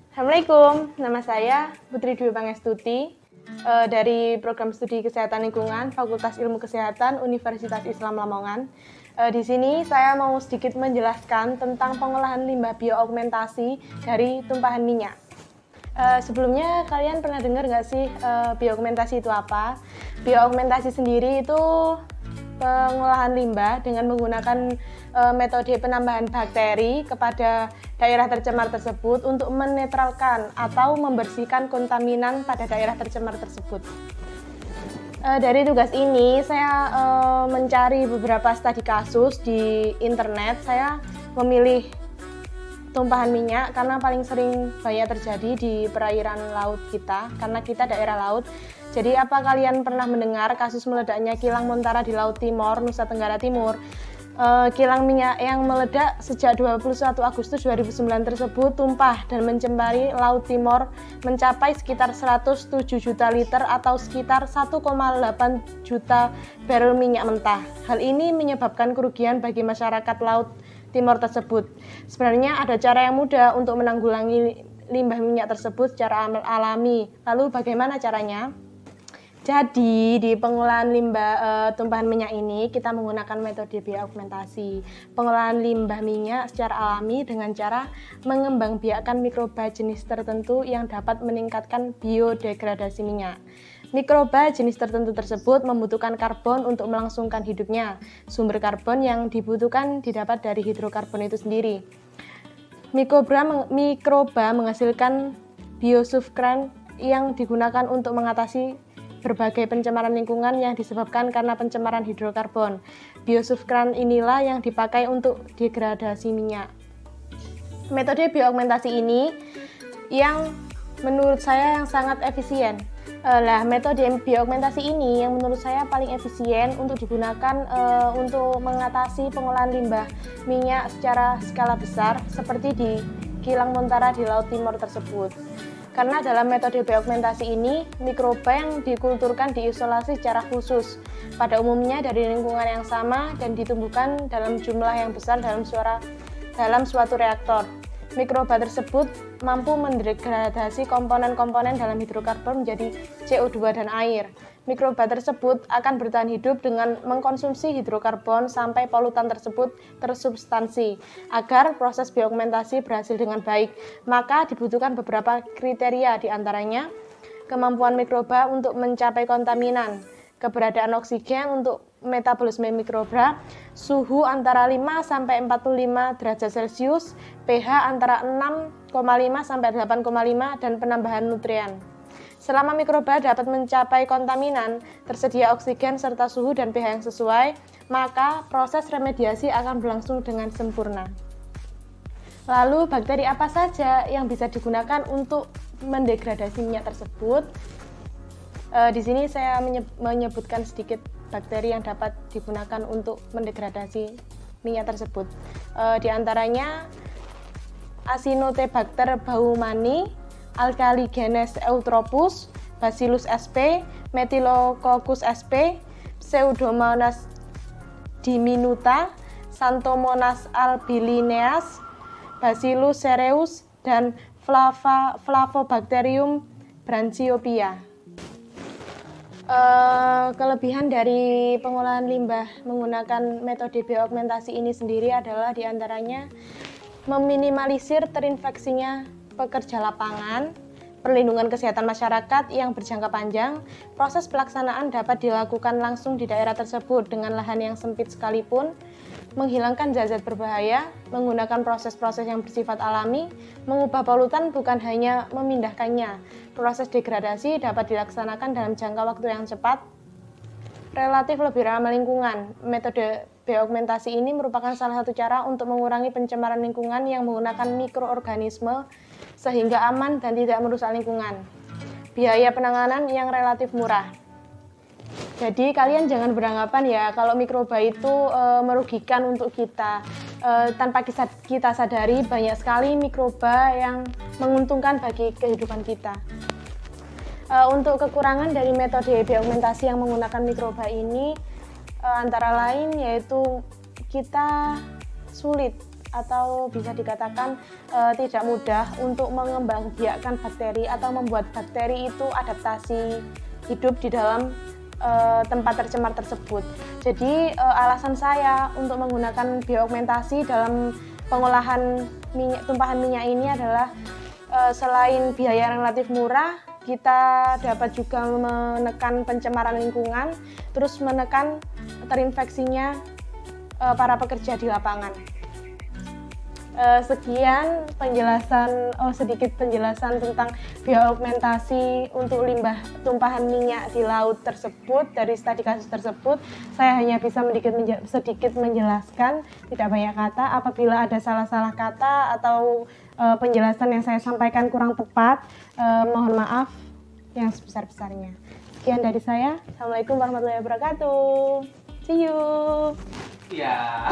Assalamualaikum, nama saya Putri Dwi Pangestuti dari Program Studi Kesehatan Lingkungan Fakultas Ilmu Kesehatan Universitas Islam Lamongan. Di sini saya mau sedikit menjelaskan tentang pengolahan limbah bioaugmentasi dari tumpahan minyak. Sebelumnya kalian pernah dengar nggak sih bioaugmentasi itu apa? Bioaugmentasi sendiri itu pengolahan limbah dengan menggunakan metode penambahan bakteri kepada daerah tercemar tersebut untuk menetralkan atau membersihkan kontaminan pada daerah tercemar tersebut. Dari tugas ini saya mencari beberapa studi kasus di internet. Saya memilih tumpahan minyak karena paling sering banyak terjadi di perairan laut kita, karena kita daerah laut. Jadi apa kalian pernah mendengar kasus meledaknya kilang Montara di Laut Timor, Nusa Tenggara Timur? Kilang minyak yang meledak sejak 21 Agustus 2009 tersebut tumpah dan mencemari Laut Timor mencapai sekitar 107 juta liter atau sekitar 1,8 juta barrel minyak mentah. Hal ini menyebabkan kerugian bagi masyarakat Laut Timor tersebut. Sebenarnya ada cara yang mudah untuk menanggulangi limbah minyak tersebut secara alami. Lalu bagaimana caranya? Jadi di pengolahan limbah tumpahan minyak ini kita menggunakan metode bioaugmentasi. Pengolahan limbah minyak secara alami dengan cara mengembangbiakkan mikroba jenis tertentu yang dapat meningkatkan biodegradasi minyak. Mikroba jenis tertentu tersebut membutuhkan karbon untuk melangsungkan hidupnya. Sumber karbon yang dibutuhkan didapat dari hidrokarbon itu sendiri. Mikroba menghasilkan biosubstran yang digunakan untuk mengatasi berbagai pencemaran lingkungan yang disebabkan karena pencemaran hidrokarbon. Biosubstran inilah yang dipakai untuk degradasi minyak. Metode bioaugmentasi ini yang menurut saya yang sangat efisien. Metode bioaugmentasi ini yang menurut saya paling efisien untuk digunakan untuk mengatasi pengolahan limbah minyak secara skala besar seperti di kilang Montara di Laut Timor tersebut. Karena dalam metode bioaugmentasi ini, mikroba yang dikulturkan diisolasi secara khusus, pada umumnya dari lingkungan yang sama dan ditumbuhkan dalam jumlah yang besar dalam suatu reaktor. Mikroba tersebut mampu mendegradasi komponen-komponen dalam hidrokarbon menjadi CO2 dan air. Mikroba tersebut akan bertahan hidup dengan mengkonsumsi hidrokarbon sampai polutan tersebut tersubstansi. Agar proses bioaugmentasi berhasil dengan baik, maka dibutuhkan beberapa kriteria, diantaranya kemampuan mikroba untuk mencapai kontaminan, keberadaan oksigen untuk metabolisme mikroba, suhu antara 5 sampai 45 derajat Celcius, pH antara 6,5 sampai 8,5 dan penambahan nutrien. Selama mikroba dapat mencapai kontaminan, tersedia oksigen serta suhu dan pH yang sesuai, maka proses remediasi akan berlangsung dengan sempurna. Lalu bakteri apa saja yang bisa digunakan untuk mendegradasi minyak tersebut? Di sini saya menyebutkan sedikit bakteri yang dapat digunakan untuk mendegradasi minyak tersebut. Di antaranya Acinetobacter baumannii, Alkaligenes eutrophus, Bacillus sp, Methylococcus sp, Pseudomonas diminuta, Xanthomonas albilineas, Bacillus cereus, dan Flavobacterium branchiopia. Kelebihan dari pengolahan limbah menggunakan metode bioaugmentasi ini sendiri adalah diantaranya meminimalisir terinfeksinya pekerja lapangan, perlindungan kesehatan masyarakat yang berjangka panjang. Proses pelaksanaan dapat dilakukan langsung di daerah tersebut dengan lahan yang sempit sekalipun, menghilangkan zat-zat berbahaya, menggunakan proses-proses yang bersifat alami, mengubah polutan bukan hanya memindahkannya. Proses degradasi dapat dilaksanakan dalam jangka waktu yang cepat, relatif lebih ramah lingkungan. Metode bioaugmentasi ini merupakan salah satu cara untuk mengurangi pencemaran lingkungan yang menggunakan mikroorganisme sehingga aman dan tidak merusak lingkungan. Biaya penanganan yang relatif murah. Jadi kalian jangan beranggapan ya kalau mikroba itu merugikan untuk kita. Tanpa kita sadari banyak sekali mikroba yang menguntungkan bagi kehidupan kita. Untuk kekurangan dari metode bioaugmentasi yang menggunakan mikroba ini antara lain yaitu kita sulit atau bisa dikatakan tidak mudah untuk mengembangbiakkan bakteri atau membuat bakteri itu adaptasi hidup di dalam tempat tercemar tersebut. Jadi alasan saya untuk menggunakan bioaugmentasi dalam pengolahan tumpahan minyak ini adalah selain biaya yang relatif murah, kita dapat juga menekan pencemaran lingkungan, terus menekan terinfeksinya para pekerja di lapangan. Sekian penjelasan, sedikit penjelasan tentang bioaugmentasi untuk limbah tumpahan minyak di laut tersebut. Dari studi kasus tersebut, saya hanya bisa sedikit menjelaskan, tidak banyak kata. Apabila ada salah-salah kata atau penjelasan yang saya sampaikan kurang tepat, mohon maaf yang sebesar-besarnya. Sekian dari saya. Assalamualaikum warahmatullahi wabarakatuh. See you. Ya.